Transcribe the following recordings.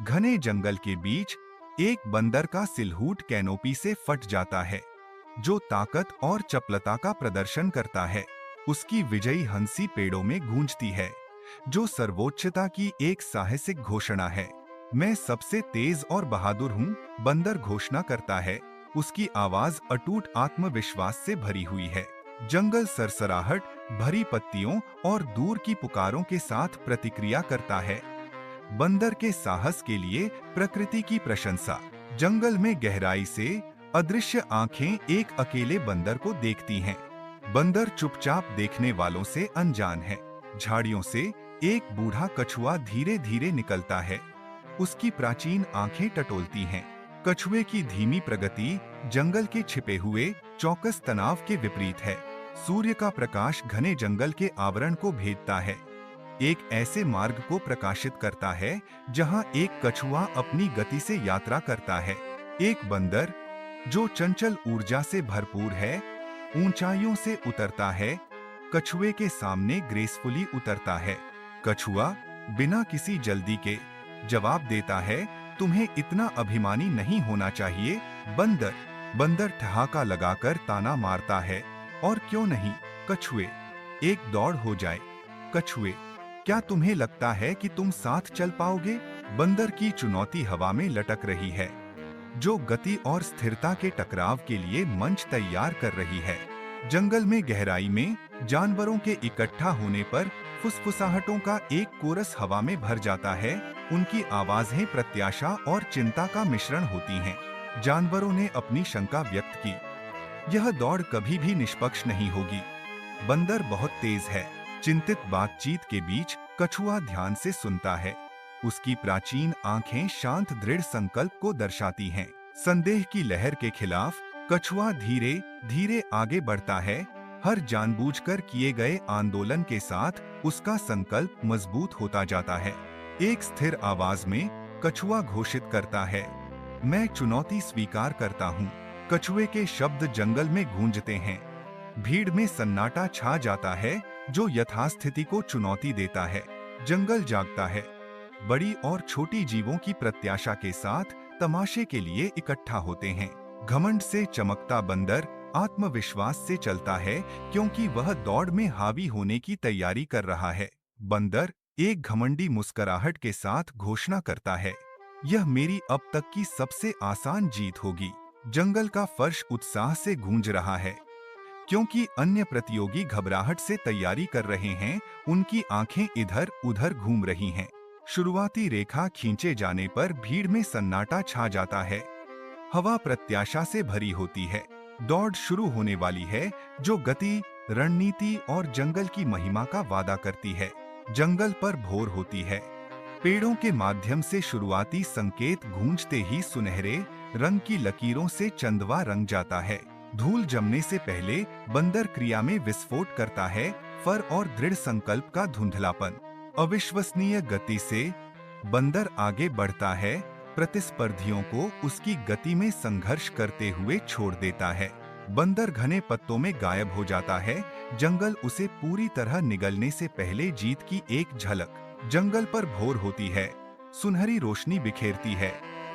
घने जंगल के बीच एक बंदर का सिलहूट कैनोपी से फट जाता है, जो ताकत और चपलता का प्रदर्शन करता है। उसकी विजयी हंसी पेड़ों में गूंजती है, जो सर्वोच्चता की एक साहसिक घोषणा है। मैं सबसे तेज और बहादुर हूँ, बंदर घोषणा करता है। उसकी आवाज अटूट आत्मविश्वास से भरी हुई है। जंगल सरसराहट, भरी पत्तियों और दूर की पुकारों के साथ प्रतिक्रिया करता है। बंदर के साहस के लिए प्रकृति की प्रशंसा। जंगल में गहराई से अदृश्य आंखें एक अकेले बंदर को देखती हैं। बंदर चुपचाप देखने वालों से अनजान है। झाड़ियों से एक बूढ़ा कछुआ धीरे धीरे निकलता है। उसकी प्राचीन आंखें टटोलती हैं। कछुए की धीमी प्रगति जंगल के छिपे हुए चौकस तनाव के विपरीत है। सूर्य का प्रकाश घने जंगल के आवरण को भेदता है, एक ऐसे मार्ग को प्रकाशित करता है जहां एक कछुआ अपनी गति से यात्रा करता है। एक बंदर जो चंचल ऊर्जा से भरपूर है, ऊंचाइयों से उतरता है, कछुए के सामने ग्रेसफुली उतरता है। कछुआ बिना किसी जल्दी के जवाब देता है, तुम्हें इतना अभिमानी नहीं होना चाहिए बंदर। बंदर ठहाका लगाकर ताना मारता है, और क्यों नहीं कछुए, एक दौड़ हो जाए। कछुए, क्या तुम्हें लगता है कि तुम साथ चल पाओगे? बंदर की चुनौती हवा में लटक रही है, जो गति और स्थिरता के टकराव के लिए मंच तैयार कर रही है। जंगल में गहराई में जानवरों के इकट्ठा होने पर फुसफुसाहटों का एक कोरस हवा में भर जाता है। उनकी आवाजें प्रत्याशा और चिंता का मिश्रण होती हैं। जानवरों ने अपनी शंका व्यक्त की, यह दौड़ कभी भी निष्पक्ष नहीं होगी। बंदर बहुत तेज है। चिंतित बातचीत के बीच कछुआ ध्यान से सुनता है। उसकी प्राचीन आंखें शांत दृढ़ संकल्प को दर्शाती हैं। संदेह की लहर के खिलाफ कछुआ धीरे धीरे आगे बढ़ता है। हर जानबूझकर किए गए आंदोलन के साथ उसका संकल्प मजबूत होता जाता है। एक स्थिर आवाज में कछुआ घोषित करता है, मैं चुनौती स्वीकार करता हूँ। कछुए के शब्द जंगल में गूंजते हैं। भीड़ में सन्नाटा छा जाता है, जो यथास्थिति को चुनौती देता है। जंगल जागता है। बड़ी और छोटी जीवों की प्रत्याशा के साथ तमाशे के लिए इकट्ठा होते हैं। घमंड से चमकता बंदर आत्मविश्वास से चलता है, क्योंकि वह दौड़ में हावी होने की तैयारी कर रहा है। बंदर एक घमंडी मुस्कुराहट के साथ घोषणा करता है, यह मेरी अब तक की सबसे आसान जीत होगी। जंगल का फर्श उत्साह से गूंज रहा है, क्योंकि अन्य प्रतियोगी घबराहट से तैयारी कर रहे हैं। उनकी आंखें इधर उधर घूम रही हैं। शुरुआती रेखा खींचे जाने पर भीड़ में सन्नाटा छा जाता है। हवा प्रत्याशा से भरी होती है। दौड़ शुरू होने वाली है, जो गति, रणनीति और जंगल की महिमा का वादा करती है। जंगल पर भोर होती है। पेड़ों के माध्यम से शुरुआती संकेत गूंजते ही सुनहरे रंग की लकीरों से चंदवा रंग जाता है। धूल जमने से पहले बंदर क्रिया में विस्फोट करता है। फर और दृढ़ संकल्प का धुंधलापन। अविश्वसनीय गति से बंदर आगे बढ़ता है, प्रतिस्पर्धियों को उसकी गति में संघर्ष करते हुए छोड़ देता है। बंदर घने पत्तों में गायब हो जाता है। जंगल उसे पूरी तरह निगलने से पहले जीत की एक झलक। जंगल पर भोर होती है, सुनहरी रोशनी बिखेरती है,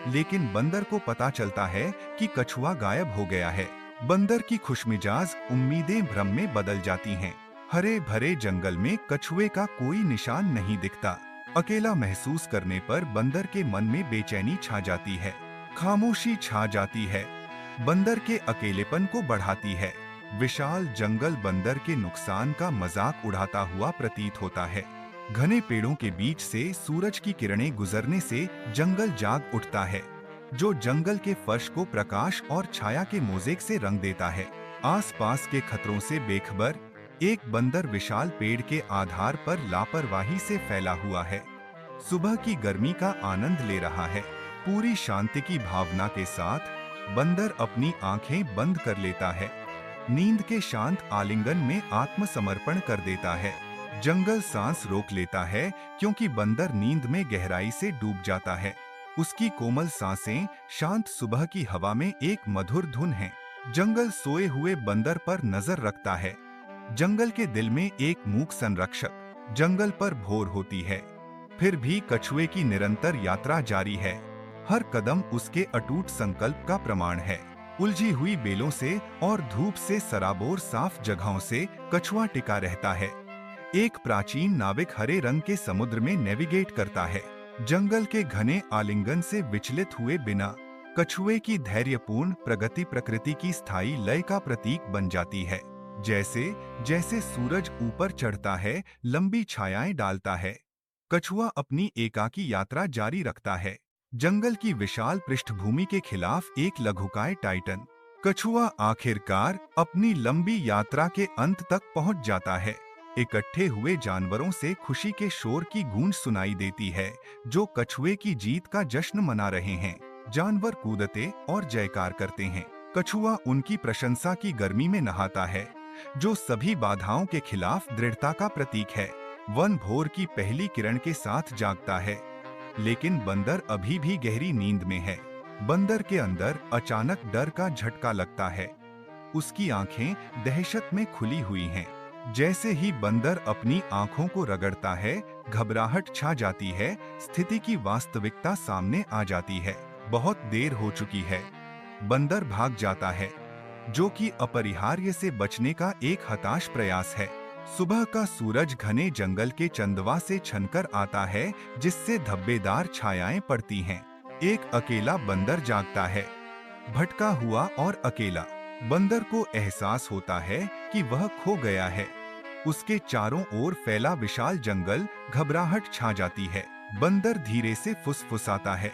लेकिन बंदर को पता चलता है कि कछुआ गायब हो गया है। बंदर की खुशमिजाज उम्मीदें भ्रम में बदल जाती हैं। हरे भरे जंगल में कछुए का कोई निशान नहीं दिखता। अकेला महसूस करने पर बंदर के मन में बेचैनी छा जाती है। खामोशी छा जाती है, बंदर के अकेलेपन को बढ़ाती है। विशाल जंगल बंदर के नुकसान का मजाक उड़ाता हुआ प्रतीत होता है। घने पेड़ों के बीच से सूरज की किरणें गुजरने से जंगल जाग उठता है, जो जंगल के फर्श को प्रकाश और छाया के मोज़ेक से रंग देता है। आसपास के खतरों से बेखबर एक बंदर विशाल पेड़ के आधार पर लापरवाही से फैला हुआ है। सुबह की गर्मी का आनंद ले रहा है। पूरी शांति की भावना के साथ बंदर अपनी आंखें बंद कर लेता है। नींद के शांत आलिंगन में आत्मसमर्पण कर देता है। जंगल सांस रोक लेता है, क्योंकि बंदर नींद में गहराई से डूब जाता है। उसकी कोमल सांसें शांत सुबह की हवा में एक मधुर धुन है। जंगल सोए हुए बंदर पर नजर रखता है। जंगल के दिल में एक मूक संरक्षक। जंगल पर भोर होती है। फिर भी कछुए की निरंतर यात्रा जारी है। हर कदम उसके अटूट संकल्प का प्रमाण है। उलझी हुई बेलों से और धूप से सराबोर साफ जगहों से कछुआ टिका रहता है। एक प्राचीन नाविक हरे रंग के समुद्र में नेविगेट करता है। जंगल के घने आलिंगन से विचलित हुए बिना कछुए की धैर्यपूर्ण प्रगति प्रकृति की स्थायी लय का प्रतीक बन जाती है। जैसे जैसे सूरज ऊपर चढ़ता है, लंबी छायाएं डालता है, कछुआ अपनी एकाकी यात्रा जारी रखता है। जंगल की विशाल पृष्ठभूमि के खिलाफ एक लघुकाय टाइटन, कछुआ आखिरकार अपनी लंबी यात्रा के अंत तक पहुंच जाता है। इकट्ठे हुए जानवरों से खुशी के शोर की गूंज सुनाई देती है, जो कछुए की जीत का जश्न मना रहे हैं। जानवर कूदते और जयकार करते हैं। कछुआ उनकी प्रशंसा की गर्मी में नहाता है, जो सभी बाधाओं के खिलाफ दृढ़ता का प्रतीक है। वन भोर की पहली किरण के साथ जागता है, लेकिन बंदर अभी भी गहरी नींद में है। बंदर के अंदर अचानक डर का झटका लगता है। उसकी आंखें दहशत में खुली हुई हैं। जैसे ही बंदर अपनी आंखों को रगड़ता है, घबराहट छा जाती है। स्थिति की वास्तविकता सामने आ जाती है। बहुत देर हो चुकी है। बंदर भाग जाता है, जो कि अपरिहार्य से बचने का एक हताश प्रयास है। सुबह का सूरज घने जंगल के चंदवा से छनकर आता है, जिससे धब्बेदार छायाएं पड़ती हैं। एक अकेला बंदर जागता है, भटका हुआ और अकेला। बंदर को एहसास होता है कि वह खो गया है। उसके चारों ओर फैला विशाल जंगल, घबराहट छा जाती है। बंदर धीरे से फुसफुसाता है,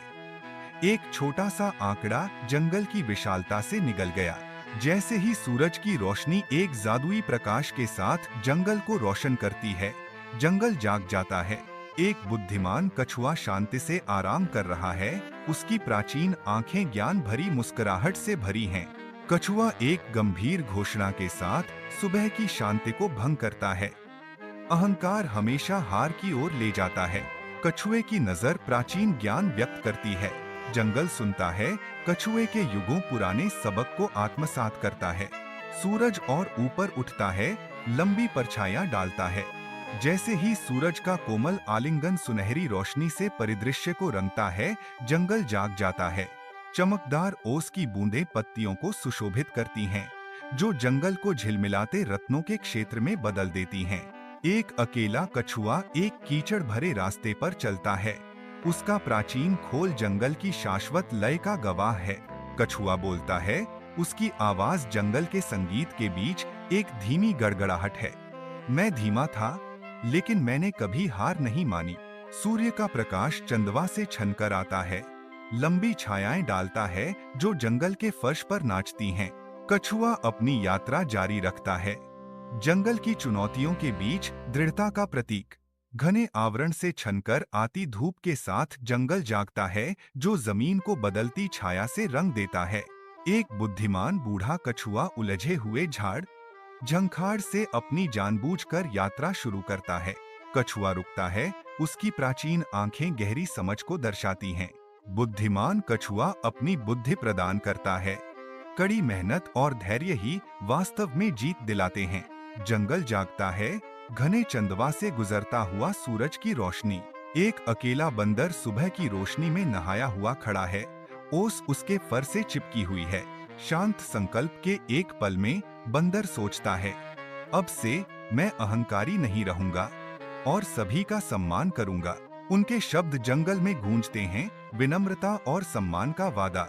एक छोटा सा आंकड़ा जंगल की विशालता से निगल गया। जैसे ही सूरज की रोशनी एक जादुई प्रकाश के साथ जंगल को रोशन करती है, जंगल जाग जाता है। एक बुद्धिमान कछुआ शांति से आराम कर रहा है। उसकी प्राचीन आंखें ज्ञान भरी मुस्कुराहट से भरी हैं। कछुआ एक गंभीर घोषणा के साथ सुबह की शांति को भंग करता है। अहंकार हमेशा हार की ओर ले जाता है। कछुए की नजर प्राचीन ज्ञान व्यक्त करती है। जंगल सुनता है, कछुए के युगों पुराने सबक को आत्मसात करता है। सूरज और ऊपर उठता है, लंबी परछाइयां डालता है। जैसे ही सूरज का कोमल आलिंगन सुनहरी रोशनी से परिदृश्य को रंगता है, जंगल जाग जाता है। चमकदार ओस की बूंदें पत्तियों को सुशोभित करती हैं, जो जंगल को झिलमिलाते रत्नों के क्षेत्र में बदल देती हैं। एक अकेला कछुआ एक कीचड़ भरे रास्ते पर चलता है। उसका प्राचीन खोल जंगल की शाश्वत लय का गवाह है। कछुआ बोलता है, उसकी आवाज जंगल के संगीत के बीच एक धीमी गड़गड़ाहट है। मैं धीमा था, लेकिन मैंने कभी हार नहीं मानी। सूर्य का प्रकाश चंदवा से छनकर आता है, लंबी छायाएं डालता है, जो जंगल के फर्श पर नाचती हैं। कछुआ अपनी यात्रा जारी रखता है, जंगल की चुनौतियों के बीच दृढ़ता का प्रतीक। घने आवरण से छनकर आती धूप के साथ जंगल जागता है, जो जमीन को बदलती छाया से रंग देता है। एक बुद्धिमान बूढ़ा कछुआ उलझे हुए झाड़ झंखाड़ से अपनी जानबूझकर यात्रा शुरू करता है। कछुआ रुकता है, उसकी प्राचीन आंखें गहरी समझ को दर्शाती हैं। बुद्धिमान कछुआ अपनी बुद्धि प्रदान करता है। कड़ी मेहनत और धैर्य ही वास्तव में जीत दिलाते हैं। जंगल जागता है, घने चंदवा से गुजरता हुआ सूरज की रोशनी। एक अकेला बंदर सुबह की रोशनी में नहाया हुआ खड़ा है। ओस उसके फर से चिपकी हुई है। शांत संकल्प के एक पल में बंदर सोचता है, अब से मैं अहंकारी नहीं रहूंगा और सभी का सम्मान करूंगा। उनके शब्द जंगल में गूंजते हैं, विनम्रता और सम्मान का वादा।